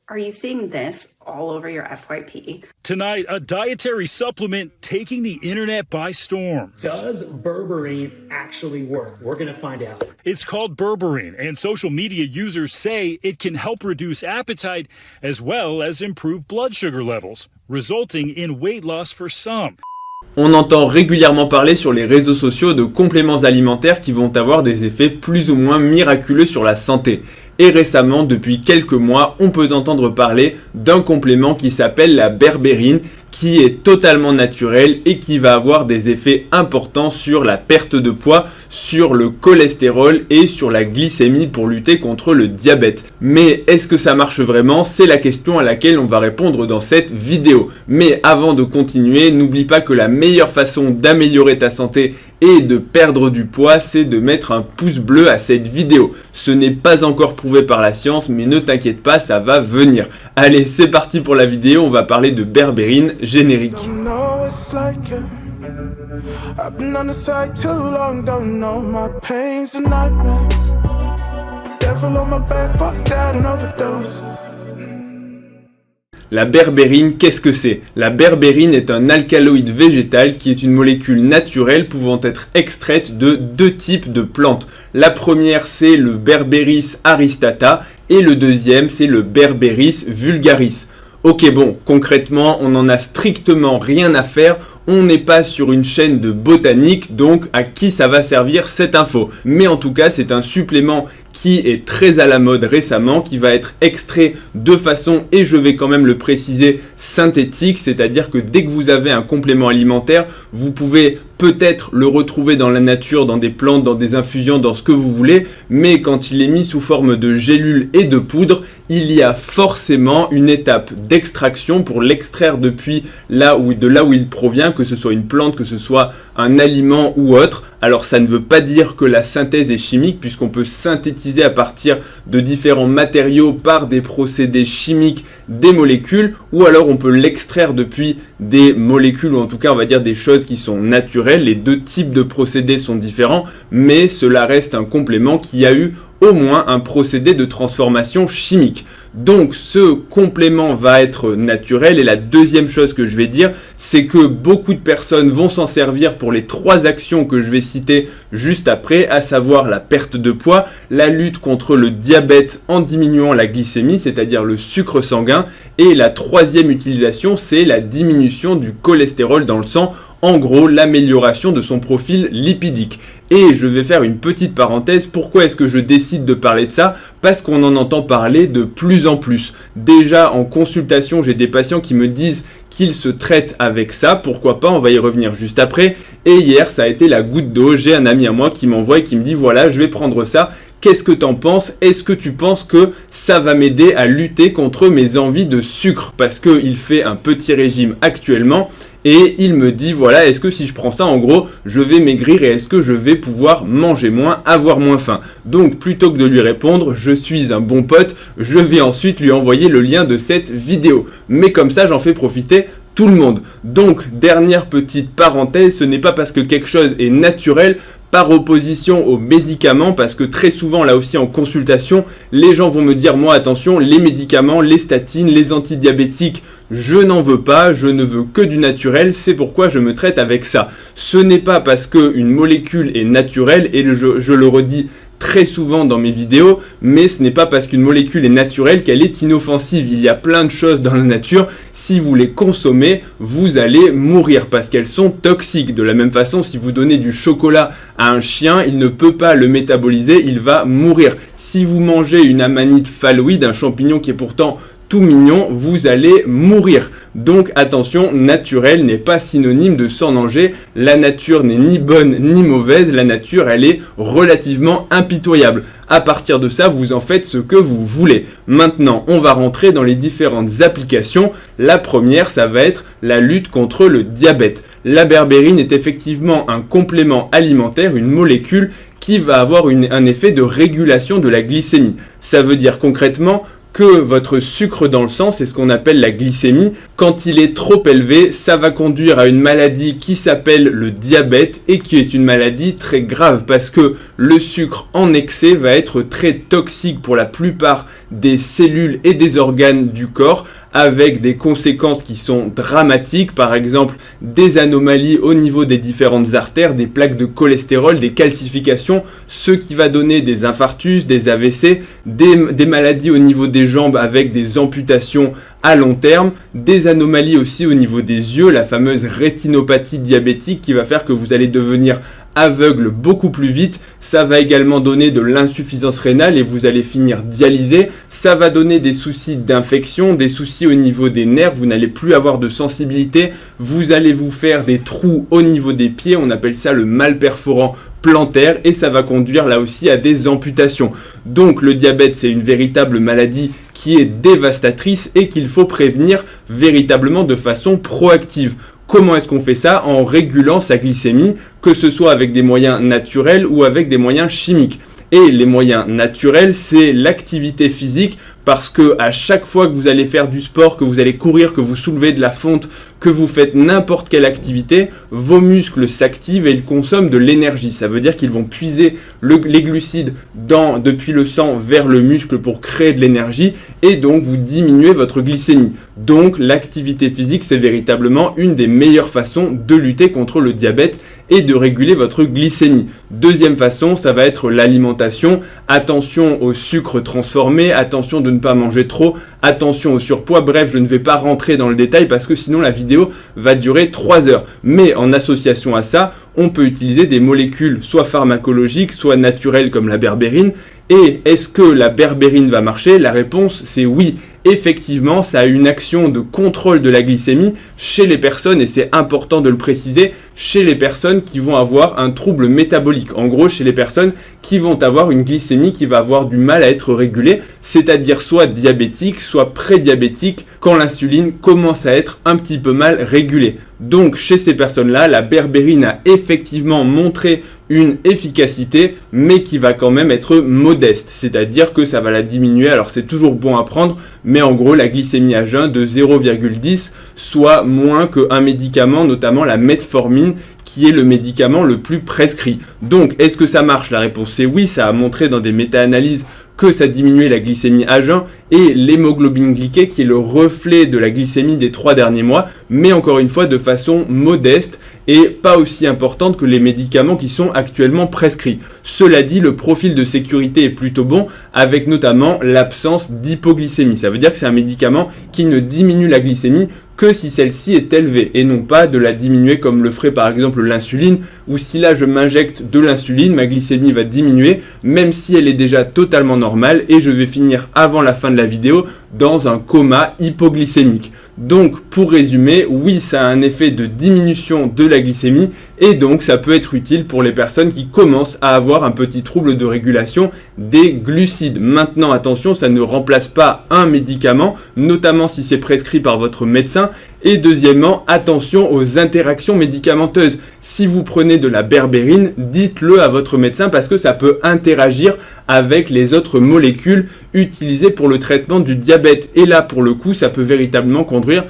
Are you seeing this all over your FYP? Tonight, a dietary supplement taking the internet by storm. Does berberine actually work? We're going to find out. It's called berberine, and social media users say it can help reduce appetite as well as improve blood sugar levels, resulting in weight loss for some. On entend régulièrement parler sur les réseaux sociaux de compléments alimentaires qui vont avoir des effets plus ou moins miraculeux sur la santé. Et récemment, depuis quelques mois, on peut entendre parler d'un complément qui s'appelle la berbérine, qui est totalement naturel et qui va avoir des effets importants sur la perte de poids, sur le cholestérol et sur la glycémie pour lutter contre le diabète. Mais est-ce que ça marche vraiment? C'est la question à laquelle on va répondre dans cette vidéo. Mais avant de continuer, n'oublie pas que la meilleure façon d'améliorer ta santé et de perdre du poids, c'est de mettre un pouce bleu à cette vidéo. Ce n'est pas encore prouvé par la science, mais ne t'inquiète pas, ça va venir. Allez, c'est parti pour la vidéo, on va parler de berbérine, générique. La berbérine, qu'est-ce que c'est? La berbérine est un alcaloïde végétal qui est une molécule naturelle pouvant être extraite de deux types de plantes. La première, c'est le Berberis aristata et le deuxième, c'est le Berberis vulgaris. Ok, bon, concrètement, on n'en a strictement rien à faire. On n'est pas sur une chaîne de botanique, donc à qui ça va servir cette info? Mais en tout cas, c'est un supplément qui est très à la mode récemment, qui va être extrait de façon, et je vais quand même le préciser, synthétique, c'est-à-dire que dès que vous avez un complément alimentaire, vous pouvez peut-être le retrouver dans la nature, dans des plantes, dans des infusions, dans ce que vous voulez, mais quand il est mis sous forme de gélules et de poudre, il y a forcément une étape d'extraction pour l'extraire depuis de là où il provient, que ce soit une plante, que ce soit un aliment ou autre. Alors ça ne veut pas dire que la synthèse est chimique, puisqu'on peut synthétiser à partir de différents matériaux par des procédés chimiques des molécules, ou alors on peut l'extraire depuis des molécules, ou en tout cas on va dire des choses qui sont naturelles. Les deux types de procédés sont différents, mais cela reste un complément qui a eu au moins un procédé de transformation chimique. Donc ce complément va être naturel, et la deuxième chose que je vais dire, c'est que beaucoup de personnes vont s'en servir pour les trois actions que je vais citer juste après, à savoir la perte de poids, la lutte contre le diabète en diminuant la glycémie, c'est-à-dire le sucre sanguin, et la troisième utilisation, c'est la diminution du cholestérol dans le sang, en gros l'amélioration de son profil lipidique. Et je vais faire une petite parenthèse, pourquoi est-ce que je décide de parler de ça? Parce qu'on en entend parler de plus en plus. Déjà en consultation, j'ai des patients qui me disent qu'ils se traitent avec ça, pourquoi pas, on va y revenir juste après. Et hier, ça a été la goutte d'eau, j'ai un ami à moi qui m'envoie et qui me dit voilà, je vais prendre ça. Qu'est-ce que t'en penses? Est-ce que tu penses que ça va m'aider à lutter contre mes envies de sucre? Parce qu'il fait un petit régime actuellement et il me dit voilà, est-ce que si je prends ça, en gros, je vais maigrir et est-ce que je vais pouvoir manger moins, avoir moins faim? Donc plutôt que de lui répondre, je suis un bon pote, je vais ensuite lui envoyer le lien de cette vidéo. Mais comme ça, j'en fais profiter tout le monde. Donc dernière petite parenthèse, ce n'est pas parce que quelque chose est naturel par opposition aux médicaments, parce que très souvent là aussi en consultation, les gens vont me dire moi attention, les médicaments, les statines, les antidiabétiques, je n'en veux pas, je ne veux que du naturel, c'est pourquoi je me traite avec ça. Ce n'est pas parce qu'une molécule est naturelle, et je le redis très souvent dans mes vidéos, mais ce n'est pas parce qu'une molécule est naturelle qu'elle est inoffensive. Il y a plein de choses dans la nature, si vous les consommez, vous allez mourir parce qu'elles sont toxiques. De la même façon, si vous donnez du chocolat à un chien, il ne peut pas le métaboliser, il va mourir. Si vous mangez une amanite phalloïde, un champignon qui est pourtant tout mignon, vous allez mourir. Donc attention, naturel n'est pas synonyme de sans danger. La nature n'est ni bonne ni mauvaise, la nature elle est relativement impitoyable. À partir de ça, vous en faites ce que vous voulez. Maintenant, on va rentrer dans les différentes applications. La première, ça va être la lutte contre le diabète. La berbérine est effectivement un complément alimentaire, une molécule qui va avoir un effet de régulation de la glycémie. Ça veut dire concrètement que votre sucre dans le sang, c'est ce qu'on appelle la glycémie. Quand il est trop élevé, ça va conduire à une maladie qui s'appelle le diabète et qui est une maladie très grave parce que le sucre en excès va être très toxique pour la plupart des cellules et des organes du corps, avec des conséquences qui sont dramatiques, par exemple des anomalies au niveau des différentes artères, des plaques de cholestérol, des calcifications, ce qui va donner des infarctus, des AVC, des maladies au niveau des jambes avec des amputations à long terme, des anomalies aussi au niveau des yeux, la fameuse rétinopathie diabétique qui va faire que vous allez devenir aveugle beaucoup plus vite. Ça va également donner de l'insuffisance rénale et vous allez finir dialysé. Ça va donner des soucis d'infection, des soucis au niveau des nerfs, vous n'allez plus avoir de sensibilité, vous allez vous faire des trous au niveau des pieds, on appelle ça le mal perforant plantaire et ça va conduire là aussi à des amputations. Donc le diabète, c'est une véritable maladie qui est dévastatrice et qu'il faut prévenir véritablement de façon proactive. Comment est-ce qu'on fait ça? En régulant sa glycémie, que ce soit avec des moyens naturels ou avec des moyens chimiques. Et les moyens naturels, c'est l'activité physique, parce que à chaque fois que vous allez faire du sport, que vous allez courir, que vous soulevez de la fonte, que vous faites n'importe quelle activité, vos muscles s'activent et ils consomment de l'énergie. Ça veut dire qu'ils vont puiser les glucides depuis le sang vers le muscle pour créer de l'énergie et donc vous diminuez votre glycémie. Donc l'activité physique, c'est véritablement une des meilleures façons de lutter contre le diabète et de réguler votre glycémie. Deuxième façon, ça va être l'alimentation. Attention au sucre transformé, attention de ne pas manger trop, attention au surpoids. Bref, je ne vais pas rentrer dans le détail parce que sinon la vidéo va durer 3 heures. Mais en association à ça, on peut utiliser des molécules soit pharmacologiques, soit naturelles comme la berbérine. Et est-ce que la berbérine va marcher? La réponse, c'est oui. Effectivement, ça a une action de contrôle de la glycémie chez les personnes, et c'est important de le préciser, chez les personnes qui vont avoir un trouble métabolique. En gros, chez les personnes qui vont avoir une glycémie qui va avoir du mal à être régulée, c'est-à-dire soit diabétique, soit prédiabétique, quand l'insuline commence à être un petit peu mal régulée. Donc, chez ces personnes-là, la berbérine a effectivement montré une efficacité, mais qui va quand même être modeste, c'est-à-dire que ça va la diminuer. Alors c'est toujours bon à prendre, mais en gros la glycémie à jeun de 0,10, soit moins qu'un médicament, notamment la metformine, qui est le médicament le plus prescrit. Donc est-ce que ça marche? La réponse est oui, ça a montré dans des méta-analyses que ça diminuait la glycémie à jeun et l'hémoglobine glyquée qui est le reflet de la glycémie des 3 derniers mois, mais encore une fois de façon modeste et pas aussi importante que les médicaments qui sont actuellement prescrits. Cela dit, le profil de sécurité est plutôt bon avec notamment l'absence d'hypoglycémie. Ça veut dire que c'est un médicament qui ne diminue la glycémie que si celle-ci est élevée et non pas de la diminuer comme le ferait par exemple l'insuline, où si là je m'injecte de l'insuline, ma glycémie va diminuer même si elle est déjà totalement normale et je vais finir avant la fin de la vidéo dans un coma hypoglycémique. Donc pour résumer, oui, ça a un effet de diminution de la glycémie et donc ça peut être utile pour les personnes qui commencent à avoir un petit trouble de régulation des glucides. Maintenant attention, ça ne remplace pas un médicament, notamment si c'est prescrit par votre médecin. Et deuxièmement, attention aux interactions médicamenteuses. Si vous prenez de la berbérine, dites-le à votre médecin parce que ça peut interagir avec les autres molécules utilisées pour le traitement du diabète. Et là, pour le coup, ça peut véritablement conduire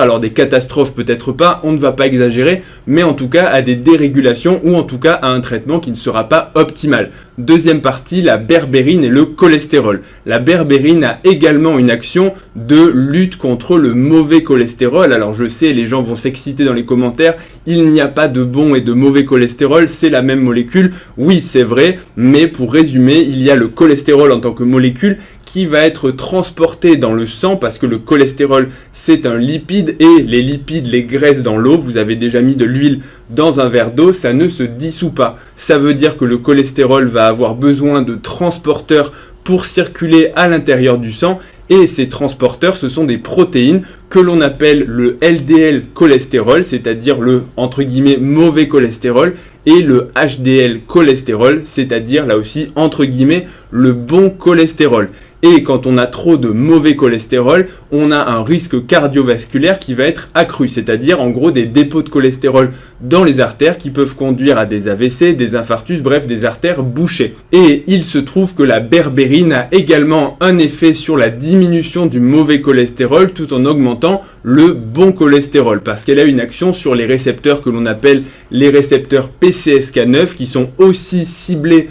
alors des catastrophes, peut-être pas, on ne va pas exagérer, mais en tout cas à des dérégulations ou en tout cas à un traitement qui ne sera pas optimal. Deuxième partie, la berbérine et le cholestérol. La berbérine a également une action de lutte contre le mauvais cholestérol. Alors je sais, les gens vont s'exciter dans les commentaires, il n'y a pas de bon et de mauvais cholestérol, c'est la même molécule. Oui, c'est vrai, mais pour résumer, il y a le cholestérol en tant que molécule qui va être transporté dans le sang parce que le cholestérol c'est un lipide et les lipides, les graisses dans l'eau, vous avez déjà mis de l'huile dans un verre d'eau, ça ne se dissout pas. Ça veut dire que le cholestérol va avoir besoin de transporteurs pour circuler à l'intérieur du sang et ces transporteurs ce sont des protéines que l'on appelle le LDL cholestérol, c'est-à-dire le entre guillemets mauvais cholestérol, et le HDL cholestérol, c'est-à-dire là aussi entre guillemets le bon cholestérol. Et quand on a trop de mauvais cholestérol, on a un risque cardiovasculaire qui va être accru, c'est-à-dire en gros des dépôts de cholestérol dans les artères qui peuvent conduire à des AVC, des infarctus, bref des artères bouchées. Et il se trouve que la berbérine a également un effet sur la diminution du mauvais cholestérol tout en augmentant le bon cholestérol parce qu'elle a une action sur les récepteurs que l'on appelle les récepteurs PCSK9 qui sont aussi ciblés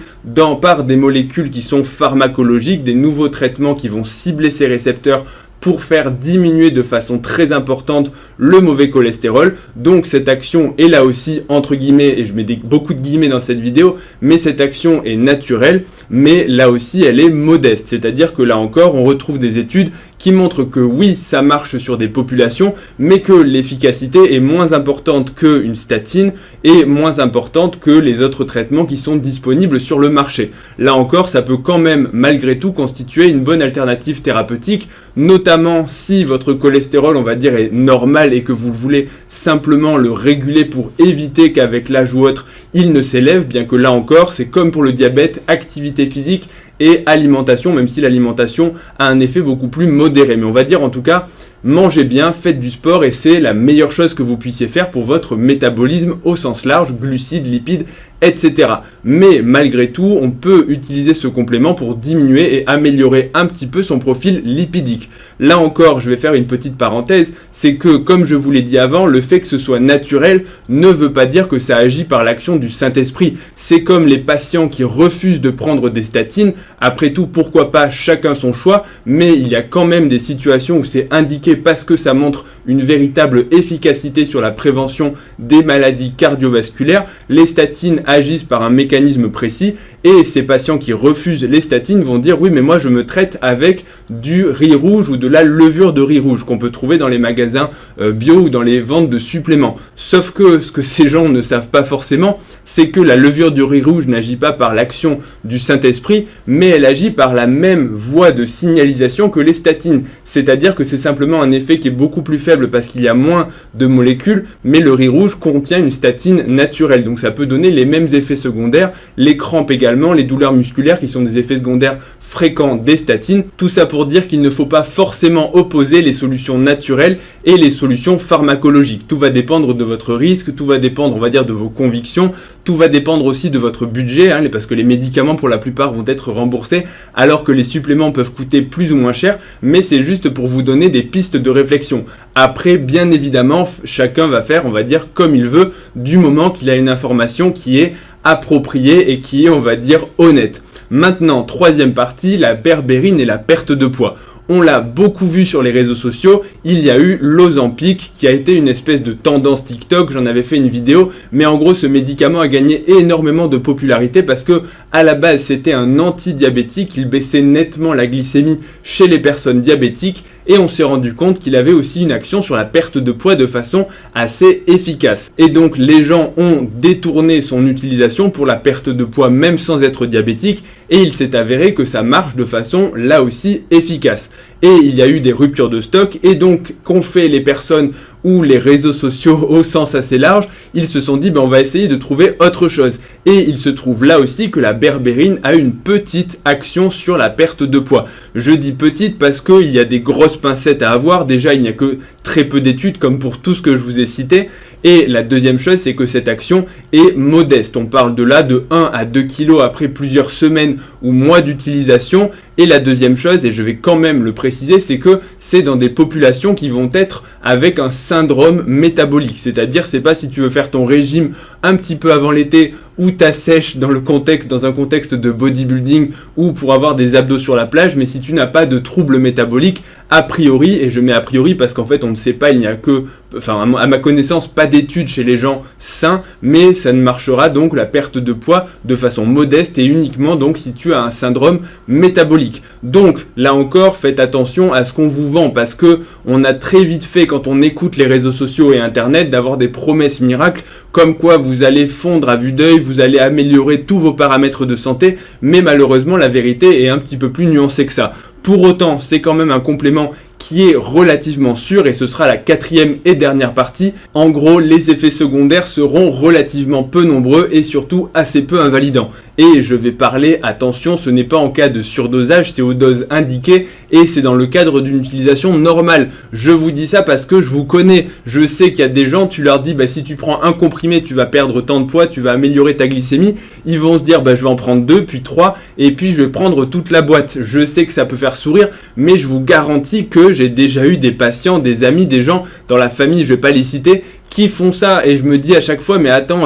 par des molécules qui sont pharmacologiques, des nouveaux traitements qui vont cibler ces récepteurs pour faire diminuer de façon très importante le mauvais cholestérol. Donc cette action est là aussi entre guillemets, et je mets beaucoup de guillemets dans cette vidéo, mais cette action est naturelle, mais là aussi elle est modeste. C'est-à-dire que là encore on retrouve des études qui montrent que oui, ça marche sur des populations, mais que l'efficacité est moins importante qu'une statine et moins importante que les autres traitements qui sont disponibles sur le marché. Là encore, ça peut quand même, malgré tout, constituer une bonne alternative thérapeutique, notamment si votre cholestérol, on va dire, est normal et que vous voulez simplement le réguler pour éviter qu'avec l'âge ou autre, il ne s'élève, bien que là encore, c'est comme pour le diabète, activité physique et alimentation, même si l'alimentation a un effet beaucoup plus modéré. Mais on va dire en tout cas, mangez bien, faites du sport et c'est la meilleure chose que vous puissiez faire pour votre métabolisme au sens large, glucides, lipides, etc. Mais malgré tout, on peut utiliser ce complément pour diminuer et améliorer un petit peu son profil lipidique. Là encore, je vais faire une petite parenthèse, c'est que comme je vous l'ai dit avant, le fait que ce soit naturel ne veut pas dire que ça agit par l'action du Saint-Esprit. C'est comme les patients qui refusent de prendre des statines. Après tout, pourquoi pas, chacun son choix, mais il y a quand même des situations où c'est indiqué parce que ça montre une véritable efficacité sur la prévention des maladies cardiovasculaires. Les statines agissent par un mécanisme précis et ces patients qui refusent les statines vont dire oui mais moi je me traite avec du riz rouge ou de la levure de riz rouge qu'on peut trouver dans les magasins bio ou dans les ventes de suppléments. Sauf que ce que ces gens ne savent pas forcément, c'est que la levure du riz rouge n'agit pas par l'action du Saint-Esprit, mais elle agit par la même voie de signalisation que les statines. C'est-à-dire que c'est simplement un effet qui est beaucoup plus faible parce qu'il y a moins de molécules, mais le riz rouge contient une statine naturelle. Donc ça peut donner les mêmes effets secondaires, les crampes également, les douleurs musculaires qui sont des effets secondaires fréquents des statines. Tout ça pour dire qu'il ne faut pas forcément opposer les solutions naturelles et les solutions pharmacologiques. Tout va dépendre de votre risque, tout va dépendre, on va dire, de vos convictions, tout va dépendre aussi de votre budget, parce que les médicaments pour la plupart vont être remboursés, alors que les suppléments peuvent coûter plus ou moins cher, mais c'est juste pour vous donner des pistes de réflexion. Après, bien évidemment, chacun va faire, on va dire, comme il veut, du moment qu'il a une information qui est appropriée et qui est, on va dire, honnête. Maintenant, troisième partie, la berbérine et la perte de poids. On l'a beaucoup vu sur les réseaux sociaux, il y a eu l'Ozempic qui a été une espèce de tendance TikTok, j'en avais fait une vidéo, mais en gros ce médicament a gagné énormément de popularité parce que à la base c'était un anti-diabétique, il baissait nettement la glycémie chez les personnes diabétiques et on s'est rendu compte qu'il avait aussi une action sur la perte de poids de façon assez efficace. Et donc les gens ont détourné son utilisation pour la perte de poids même sans être diabétique et il s'est avéré que ça marche de façon là aussi efficace. Et il y a eu des ruptures de stock et donc qu'ont fait les personnes ou les réseaux sociaux au sens assez large, ils se sont dit on va essayer de trouver autre chose. Et il se trouve là aussi que la berbérine a une petite action sur la perte de poids. Je dis petite parce qu'il y a des grosses pincettes à avoir, déjà il n'y a que très peu d'études comme pour tout ce que je vous ai cité. Et la deuxième chose, c'est que cette action est modeste. On parle de là de 1 à 2 kg après plusieurs semaines ou mois d'utilisation. Et la deuxième chose, et je vais quand même le préciser, c'est que c'est dans des populations qui vont être avec un syndrome métabolique. C'est-à-dire, c'est pas si tu veux faire ton régime un petit peu avant l'été ou t'assèches dans un contexte de bodybuilding ou pour avoir des abdos sur la plage, mais si tu n'as pas de troubles métaboliques, a priori, et je mets a priori parce qu'en fait on ne sait pas, il n'y a que, à ma connaissance, pas d'études chez les gens sains, mais ça ne marchera donc la perte de poids de façon modeste et uniquement donc si tu as un syndrome métabolique. Donc là encore, faites attention à ce qu'on vous vend parce que on a très vite fait quand on écoute les réseaux sociaux et internet d'avoir des promesses miracles comme quoi vous allez fondre à vue d'œil, vous allez améliorer tous vos paramètres de santé, mais malheureusement la vérité est un petit peu plus nuancée que ça. Pour autant, c'est quand même un complément qui est relativement sûr et ce sera la quatrième et dernière partie. En gros, les effets secondaires seront relativement peu nombreux et surtout assez peu invalidants. Et je vais parler, attention, ce n'est pas en cas de surdosage, c'est aux doses indiquées et c'est dans le cadre d'une utilisation normale. Je vous dis ça parce que je vous connais. Je sais qu'il y a des gens, tu leur dis si tu prends un comprimé, tu vas perdre tant de poids, tu vas améliorer ta glycémie. Ils vont se dire je vais en prendre 2, puis 3 et puis je vais prendre toute la boîte. Je sais que ça peut faire sourire, mais je vous garantis que j'ai déjà eu des patients, des amis, des gens dans la famille, je vais pas les citer, qui font ça, et je me dis à chaque fois, mais attends,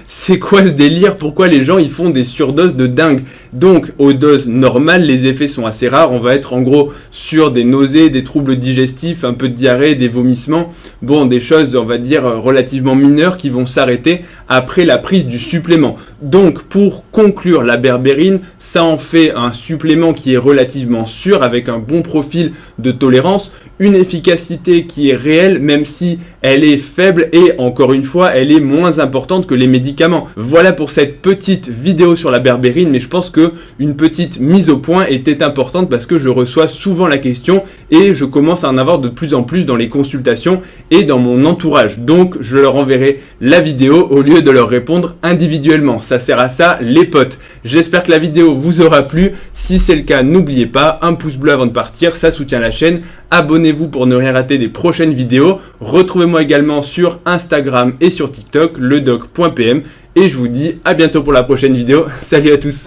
c'est quoi ce délire? Pourquoi les gens ils font des surdoses de dingue? Donc aux doses normales, les effets sont assez rares, on va être en gros sur des nausées, des troubles digestifs, un peu de diarrhée, des vomissements, bon, des choses on va dire relativement mineures qui vont s'arrêter après la prise du supplément. Donc pour conclure, la berbérine, ça en fait un supplément qui est relativement sûr, avec un bon profil de tolérance, une efficacité qui est réelle, même si elle est faible et encore une fois, elle est moins importante que les médicaments. Voilà pour cette petite vidéo sur la berbérine, mais je pense que une petite mise au point était importante parce que je reçois souvent la question et je commence à en avoir de plus en plus dans les consultations et dans mon entourage. Donc, je leur enverrai la vidéo au lieu de leur répondre individuellement. Ça sert à ça, les potes. J'espère que la vidéo vous aura plu. Si c'est le cas, n'oubliez pas, un pouce bleu avant de partir, ça soutient la chaîne. Abonnez-vous pour ne rien rater des prochaines vidéos. Retrouvez-moi également sur Instagram et sur TikTok, ledoc.pm. Et je vous dis à bientôt pour la prochaine vidéo. Salut à tous.